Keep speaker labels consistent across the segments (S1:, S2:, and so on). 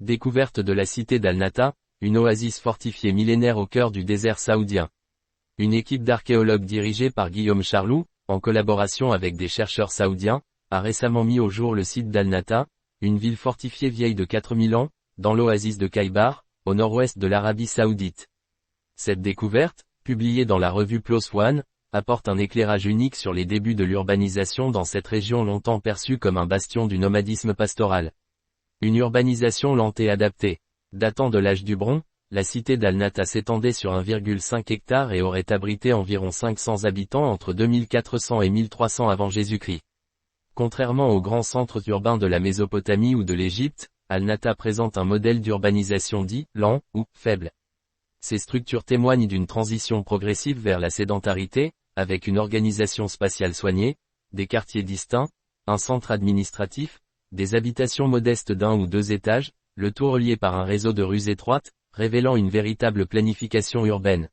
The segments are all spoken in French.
S1: Découverte de la cité d'Al-Nata, une oasis fortifiée millénaire au cœur du désert saoudien. Une équipe d'archéologues dirigée par Guillaume Charlou, en collaboration avec des chercheurs saoudiens, a récemment mis au jour le site d'Al-Nata, une ville fortifiée vieille de 4000 ans, dans l'oasis de Khybar, au nord-ouest de l'Arabie saoudite. Cette découverte, publiée dans la revue PLOS ONE, apporte un éclairage unique sur les débuts de l'urbanisation dans cette région longtemps perçue comme un bastion du nomadisme pastoral. Une urbanisation lente et adaptée. Datant de l'âge du bronze, la cité d'Al-Nata s'étendait sur 1,5 hectare et aurait abrité environ 500 habitants entre 2400 et 1300 avant Jésus-Christ. Contrairement aux grands centres urbains de la Mésopotamie ou de l'Égypte, Al-Nata présente un modèle d'urbanisation dit « lent » ou « faible ». Ces structures témoignent d'une transition progressive vers la sédentarité, avec une organisation spatiale soignée, des quartiers distincts, un centre administratif, des habitations modestes d'1 ou 2 étages, le tout relié par un réseau de rues étroites, révélant une véritable planification urbaine.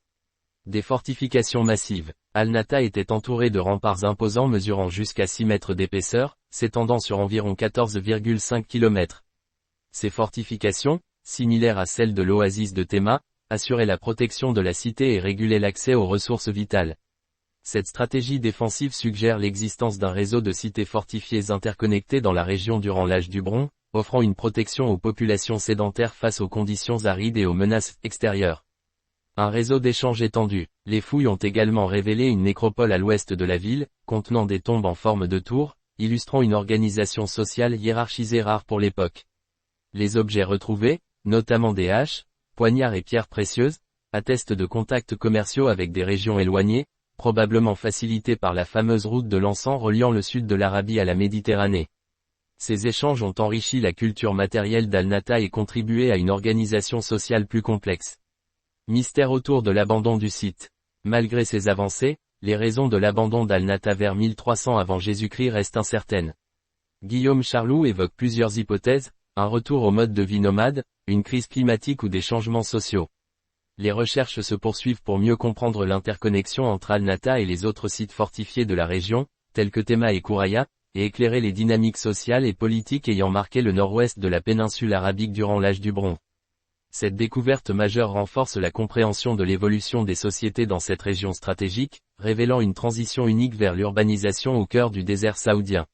S1: Des fortifications massives. Al-Nata était entouré de remparts imposants mesurant jusqu'à 6 mètres d'épaisseur, s'étendant sur environ 14,5 km. Ces fortifications, similaires à celles de l'oasis de Théma, assuraient la protection de la cité et régulaient l'accès aux ressources vitales. Cette stratégie défensive suggère l'existence d'un réseau de cités fortifiées interconnectées dans la région durant l'âge du bronze, offrant une protection aux populations sédentaires face aux conditions arides et aux menaces extérieures. Un réseau d'échanges étendu. Les fouilles ont également révélé une nécropole à l'ouest de la ville, contenant des tombes en forme de tour, illustrant une organisation sociale hiérarchisée rare pour l'époque. Les objets retrouvés, notamment des haches, poignards et pierres précieuses, attestent de contacts commerciaux avec des régions éloignées, probablement facilités par la fameuse route de l'encens reliant le sud de l'Arabie à la Méditerranée. Ces échanges ont enrichi la culture matérielle d'Al-Nata et contribué à une organisation sociale plus complexe. Mystère autour de l'abandon du site. Malgré ces avancées, les raisons de l'abandon d'Al-Nata vers 1300 avant Jésus-Christ restent incertaines. Guillaume Charlou évoque plusieurs hypothèses, un retour au mode de vie nomade, une crise climatique ou des changements sociaux. Les recherches se poursuivent pour mieux comprendre l'interconnexion entre Al-Nata et les autres sites fortifiés de la région, tels que Théma et Kouraya, et éclairer les dynamiques sociales et politiques ayant marqué le nord-ouest de la péninsule arabique durant l'âge du bronze. Cette découverte majeure renforce la compréhension de l'évolution des sociétés dans cette région stratégique, révélant une transition unique vers l'urbanisation au cœur du désert saoudien.